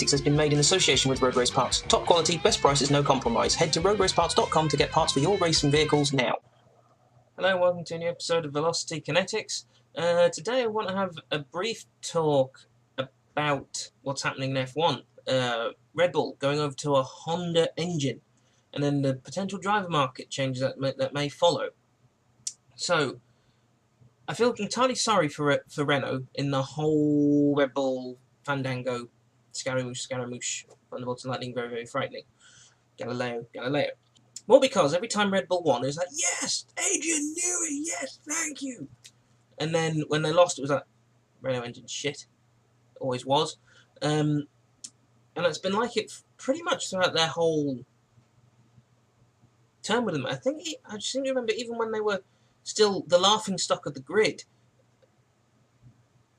Kinetics has been made in association with Road Race Parts. Top quality, best prices, no compromise. Head to roadraceparts.com to get parts for your racing vehicles now. Hello and welcome to a new episode of Velocity Kinetics. Today I want to have a brief talk about what's happening in F1. Red Bull going over to a Honda engine, and then the potential driver market changes that may follow. So, I feel entirely sorry for Renault in the whole Red Bull fandango, Scaramouche, Thunderbolts and Lightning, very, very frightening. Galileo. Well, because every time Red Bull won, it was like, yes, Adrian Newey, yes, thank you. And then when they lost, it was like, Renault engine shit. Always was. And it's been like it pretty much throughout their whole term with them. I just seem to remember even when they were still the laughing stock of the grid,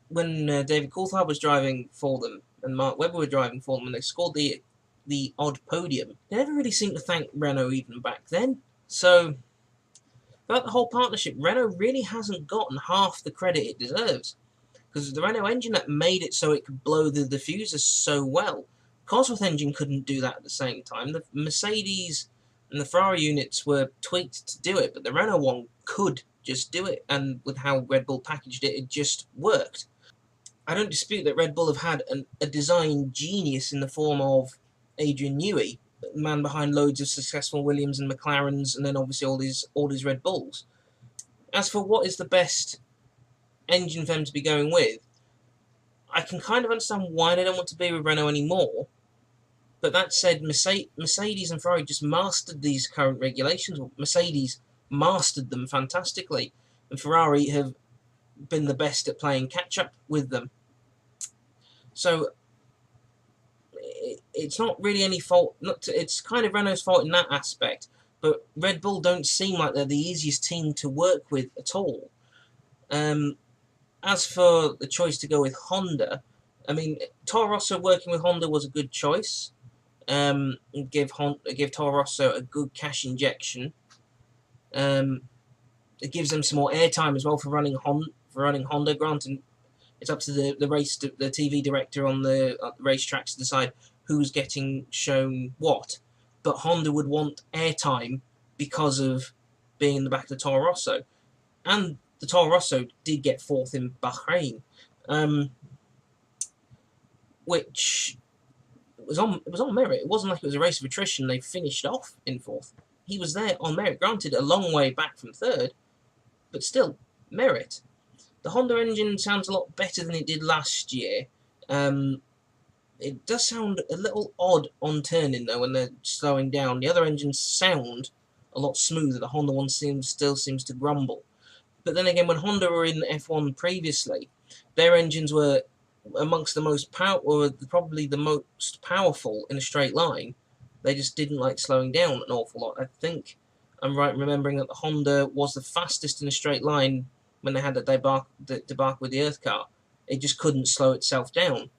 when David Coulthard was driving for them and Mark Webber were driving for them, and they scored the odd podium, they never really seemed to thank Renault even back then. So, throughout the whole partnership, Renault really hasn't gotten half the credit it deserves. Because the Renault engine that made it so it could blow the diffuser so well. Cosworth engine couldn't do that at the same time. The Mercedes and the Ferrari units were tweaked to do it, but the Renault one could just do it, and with how Red Bull packaged it, it just worked. I don't dispute that Red Bull have had a design genius in the form of Adrian Newey, the man behind loads of successful Williams and McLarens, and then obviously all these Red Bulls. As for what is the best engine for them to be going with, I can kind of understand why they don't want to be with Renault anymore. But that said, Mercedes and Ferrari just mastered these current regulations. Mercedes mastered them fantastically, and Ferrari have been the best at playing catch-up with them. So, it's not really any fault. It's kind of Renault's fault in that aspect, but Red Bull don't seem like they're the easiest team to work with at all. As for the choice to go with Honda, I mean, Toro Rosso working with Honda was a good choice. Give Toro Rosso a good cash injection. It gives them some more airtime as well for running Honda. Granted, it's up to the TV director on the racetracks to decide who's getting shown what. But Honda would want airtime because of being in the back of the Toro Rosso, and the Toro Rosso did get fourth in Bahrain, which was on merit. It wasn't like it was a race of attrition. They finished off in fourth. He was there on merit. Granted, a long way back from third, but still merit. The Honda engine sounds a lot better than it did last year. It does sound a little odd on turning though when they're slowing down. The other engines sound a lot smoother. The Honda one still seems to grumble. But then again, when Honda were in F1 previously, their engines were amongst the most probably the most powerful in a straight line. They just didn't like slowing down an awful lot. I think I'm right in remembering that the Honda was the fastest in a straight line when they had the debacle with the Earth car. It just couldn't slow itself down.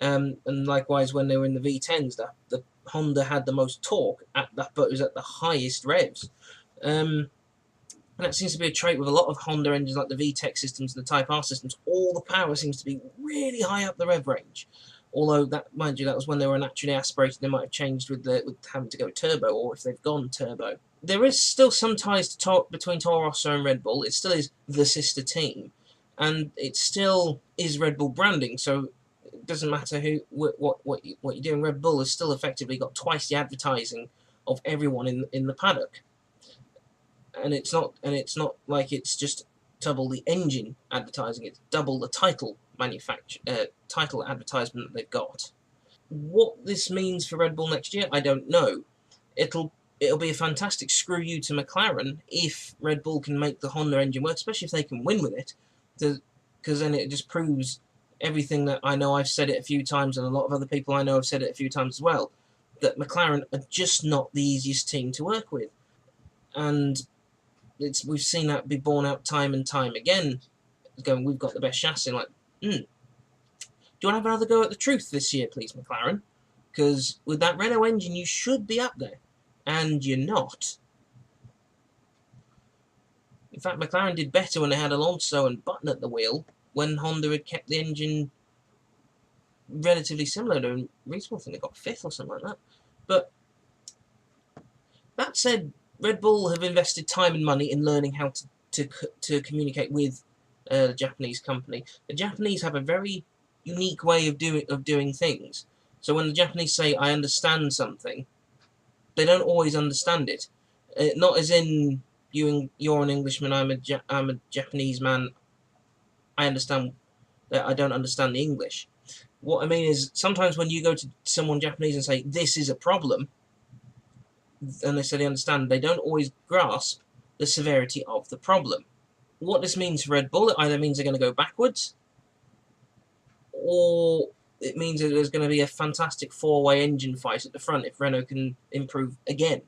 And likewise, when they were in the V10s, the Honda had the most torque, but it was at the highest revs. And that seems to be a trait with a lot of Honda engines, like the VTEC systems and the Type R systems. All the power seems to be really high up the rev range. Although, mind you, that was when they were naturally aspirated. They might have changed with having to go turbo, or if they've gone turbo. There is still some ties between Toro Rosso and Red Bull. It still is the sister team, and it still is Red Bull branding. So it doesn't matter what you're doing. Red Bull has still effectively got twice the advertising of everyone in the paddock. And it's not like it's just double the engine advertising; it's double the title advertisement that they've got. What this means for Red Bull next year, I don't know. It'll be a fantastic screw you to McLaren if Red Bull can make the Honda engine work, especially if they can win with it, because then it just proves everything that I know. I've said it a few times, and a lot of other people I know have said it a few times as well, that McLaren are just not the easiest team to work with, and we've seen that be borne out time and time again. Going, we've got the best chassis. Like, do you want to have another go at the truth this year, please, McLaren? Because with that Renault engine, you should be up there, and you're not. In fact, McLaren did better when they had Alonso and Button at the wheel, when Honda had kept the engine relatively similar to a reasonable thing. They got 5th or something like that. But that said, Red Bull have invested time and money in learning how to communicate with the Japanese company. The Japanese have a very unique way of doing things. So when the Japanese say, "I understand something," they don't always understand it. Not as in you're an Englishman, I'm a Japanese man. I understand that I don't understand the English. What I mean is sometimes when you go to someone Japanese and say this is a problem, and they say they understand, they don't always grasp the severity of the problem. What this means for Red Bull, it either means they're going to go backwards, or it means that there's going to be a fantastic 4-way engine fight at the front if Renault can improve again.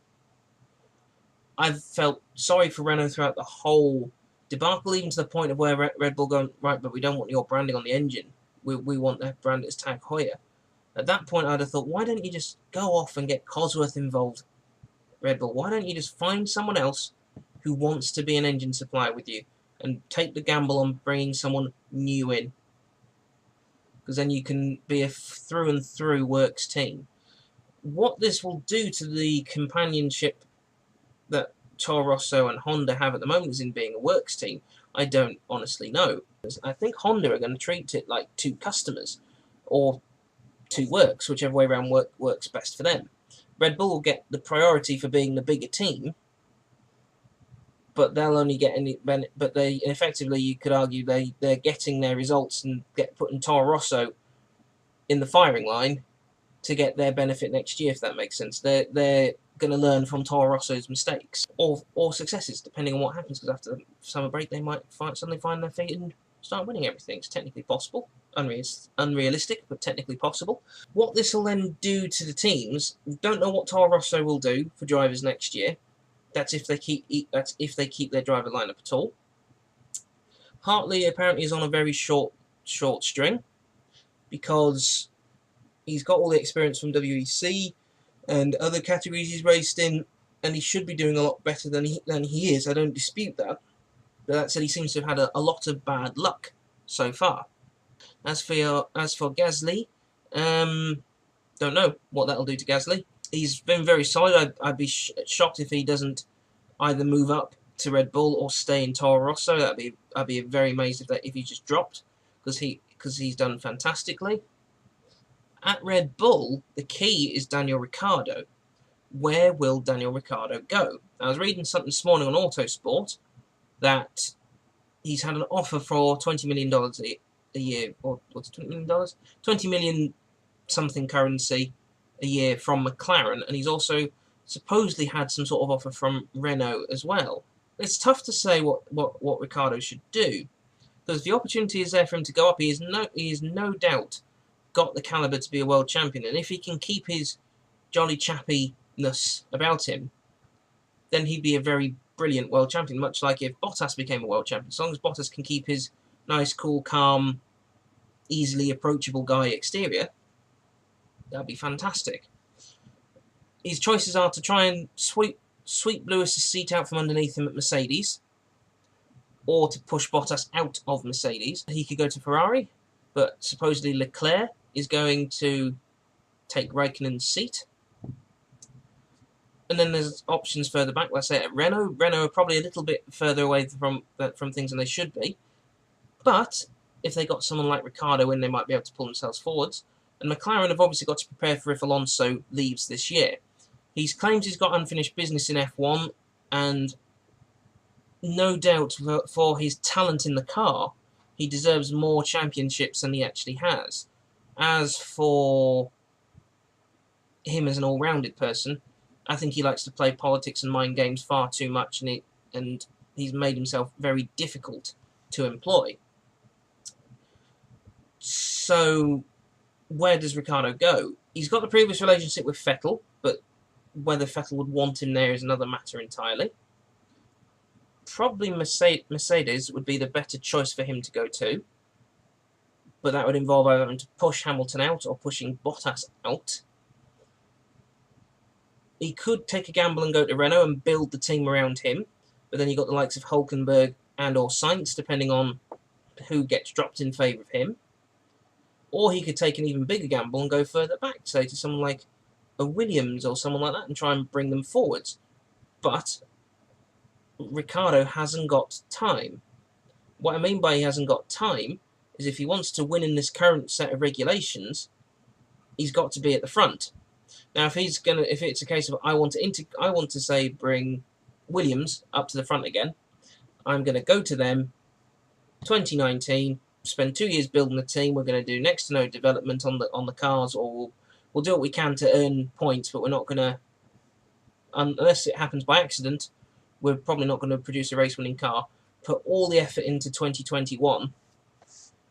I've felt sorry for Renault throughout the whole debacle, even to the point of where Red Bull going, right, but we don't want your branding on the engine. We want that brand as Tag Heuer. At that point, I'd have thought, why don't you just go off and get Cosworth involved, Red Bull? Why don't you just find someone else who wants to be an engine supplier with you and take the gamble on bringing someone new in? Because then you can be a through and through works team. What this will do to the companionship that Toro Rosso and Honda have at the moment is in being a works team, I don't honestly know. I think Honda are going to treat it like 2 customers, or 2 works, whichever way around works best for them. Red Bull will get the priority for being the bigger team, but they'll only get any benefit. But they effectively, you could argue, they're getting their results and putting Toro Rosso in the firing line to get their benefit next year, if that makes sense. They're going to learn from Toro Rosso's mistakes or successes, depending on what happens. Because after the summer break, they might suddenly find their feet and start winning everything. It's technically possible, unrealistic, but technically possible. What this will then do to the teams, don't know what Toro Rosso will do for drivers next year. That's if they keep their driver lineup at all. Hartley apparently is on a very short string because he's got all the experience from WEC and other categories he's raced in, and he should be doing a lot better than he is. I don't dispute that. But that said, he seems to have had a lot of bad luck so far. As for Gasly, don't know what that'll do to Gasly. He's been very solid. I'd be shocked if he doesn't either move up to Red Bull or stay in Toro Rosso. I'd be very amazed if he just dropped, because he's done fantastically. At Red Bull, the key is Daniel Ricciardo. Where will Daniel Ricciardo go? I was reading something this morning on Autosport that he's had an offer for $20 million a year, or what's $20 million? $20 million something currency a year from McLaren, and he's also supposedly had some sort of offer from Renault as well. It's tough to say what Ricciardo should do, because the opportunity is there for him to go up. He is no doubt got the calibre to be a world champion, and if he can keep his jolly chappiness about him, then he'd be a very brilliant world champion, much like if Bottas became a world champion. As long as Bottas can keep his nice, cool, calm, easily approachable guy exterior, that'd be fantastic. His choices are to try and sweep Lewis's seat out from underneath him at Mercedes, or to push Bottas out of Mercedes. He could go to Ferrari, but supposedly Leclerc is going to take Raikkonen's seat. And then there's options further back. Let's say at Renault. Renault are probably a little bit further away from things than they should be. But if they got someone like Ricciardo in, they might be able to pull themselves forwards. And McLaren have obviously got to prepare for if Alonso leaves this year. He's claimed he's got unfinished business in F1, and no doubt for his talent in the car, he deserves more championships than he actually has. As for him as an all-rounded person, I think he likes to play politics and mind games far too much, and he's made himself very difficult to employ. So, where does Ricciardo go? He's got the previous relationship with Vettel, but whether Vettel would want him there is another matter entirely. Probably Mercedes would be the better choice for him to go to, but that would involve either having to push Hamilton out or pushing Bottas out. He could take a gamble and go to Renault and build the team around him, but then you've got the likes of Hülkenberg and or Sainz, depending on who gets dropped in favour of him. Or he could take an even bigger gamble and go further back, say to someone like a Williams or someone like that, and try and bring them forwards. But Ricciardo hasn't got time. What I mean by he hasn't got time is if he wants to win in this current set of regulations, he's got to be at the front. Now, if it's a case of I want to say bring Williams up to the front again, I'm going to go to them 2019, spend 2 years building the team. We're going to do next to no development on the cars, or we'll do what we can to earn points, but we're not going to, unless it happens by accident, we're probably not going to produce a race-winning car. Put all the effort into 2021,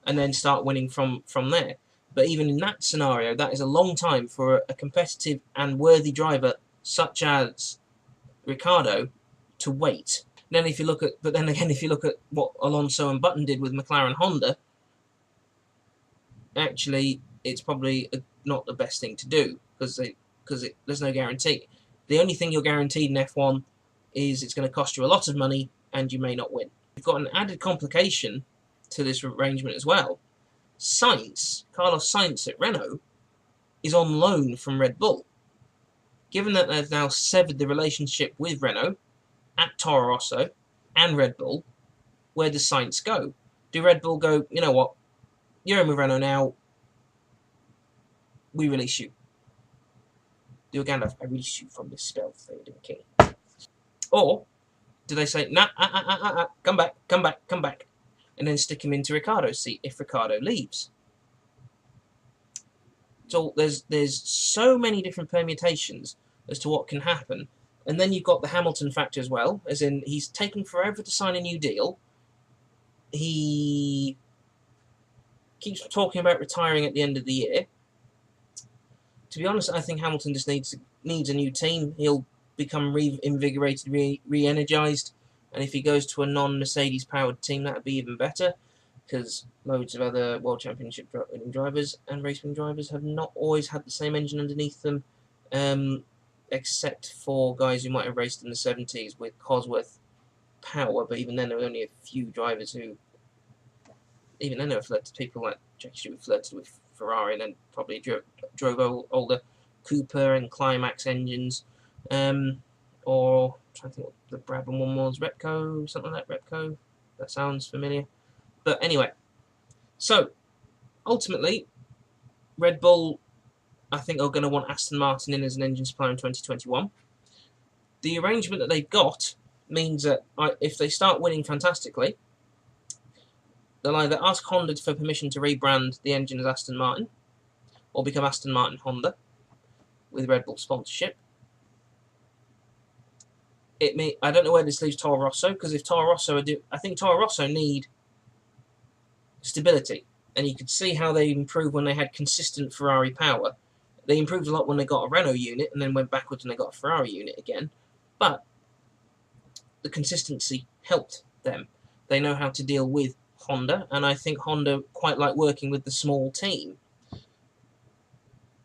and then start winning from there. But even in that scenario, that is a long time for a competitive and worthy driver such as Ricciardo to wait. Then if you look at what Alonso and Button did with McLaren Honda, actually it's probably not the best thing to do because there's no guarantee. The only thing you're guaranteed in F1 is it's going to cost you a lot of money and you may not win. You've got an added complication to this arrangement as well. Carlos Sainz at Renault, is on loan from Red Bull. Given that they've now severed the relationship with Renault at Toro Rosso and Red Bull, where does Sainz go? Do Red Bull go, you know what, you're in with Renault now, we release you? Do a Gandalf, I release you from this spell, Theoden King? Or do they say, nah, come back, and then stick him into Ricciardo's seat if Ricciardo leaves? So there's so many different permutations as to what can happen. And then you've got the Hamilton factor as well, as in he's taken forever to sign a new deal. He keeps talking about retiring at the end of the year. To be honest, I think Hamilton just needs a new team. He'll become reinvigorated, re-energized, and if he goes to a non-Mercedes powered team, that would be even better, because loads of other World Championship winning drivers and race-winning drivers have not always had the same engine underneath them, except for guys who might have raced in the 70s with Cosworth power, but even then there were only a few drivers who, even then there were flirted, people like Jackie Stewart flirted with Ferrari and then probably drove older Cooper and Climax engines, or I'm trying to think what the Brabham one was, Repco, something like that, Repco, that sounds familiar. But anyway, so ultimately, Red Bull, I think, are going to want Aston Martin in as an engine supplier in 2021. The arrangement that they've got means that if they start winning fantastically, they'll either ask Honda for permission to rebrand the engine as Aston Martin, or become Aston Martin Honda with Red Bull sponsorship. I don't know where this leaves Toro Rosso, because if Toro Rosso I think Toro Rosso need stability, and you could see how they improved when they had consistent Ferrari power. They improved a lot when they got a Renault unit, and then went backwards when they got a Ferrari unit again. But the consistency helped them. They know how to deal with Honda, and I think Honda quite like working with the small team.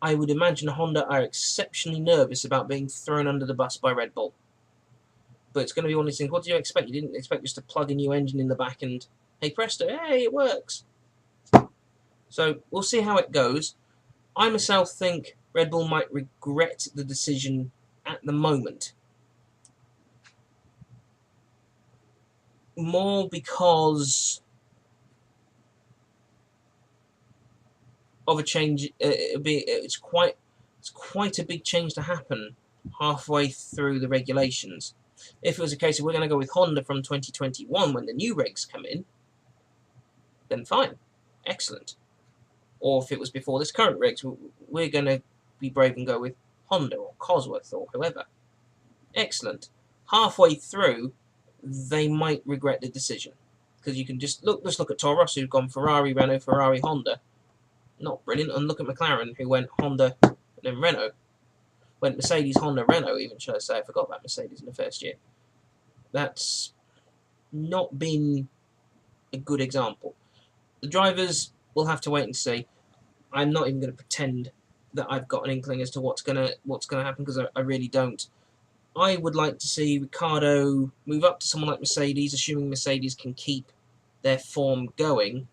I would imagine Honda are exceptionally nervous about being thrown under the bus by Red Bull. But it's going to be one of these things, what do you expect? You didn't expect just to plug a new engine in the back and, hey presto, hey, it works. So we'll see how it goes. I myself think Red Bull might regret the decision at the moment. More because of a change. It's quite a big change to happen halfway through the regulations. If it was a case of we're going to go with Honda from 2021 when the new regs come in, then fine, excellent. Or if it was before this current regs, we're going to be brave and go with Honda or Cosworth or whoever. Excellent. Halfway through, they might regret the decision, because you can just look at Toro Rosso, who've gone Ferrari, Renault, Ferrari, Honda. Not brilliant. And look at McLaren, who went Honda and then Renault. Went Mercedes, Honda, Renault, even, should I say. I forgot about Mercedes in the first year. That's not been a good example. The drivers will have to wait and see. I'm not even going to pretend that I've got an inkling as to what's gonna happen, because I really don't. I would like to see Ricciardo move up to someone like Mercedes, assuming Mercedes can keep their form going,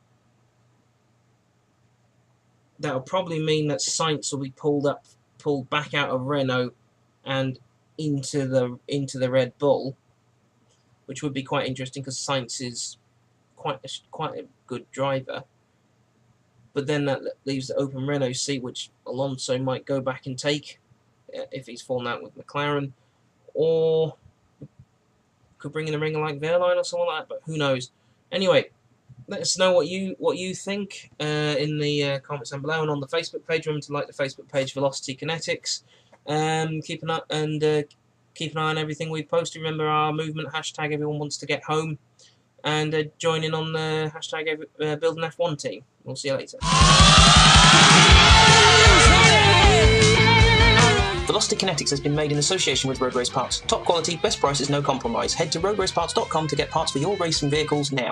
that'll probably mean that Sainz will be pulled back out of Renault and into the Red Bull, which would be quite interesting because Sainz is quite a good driver. But then that leaves the open Renault seat, which Alonso might go back and take if he's fallen out with McLaren, or could bring in a ringer like Wehrlein or someone like that. But who knows? Anyway, let us know what you think in the comments down below, and on the Facebook page. Remember to like the Facebook page Velocity Kinetics. Keep an eye on everything we post. Remember our movement hashtag Everyone Wants to Get Home, and join in on the hashtag Build an F1 Team. We'll see you later. Velocity Kinetics has been made in association with Road Race Parts. Top quality, best prices, no compromise. Head to roadraceparts.com to get parts for your racing vehicles now.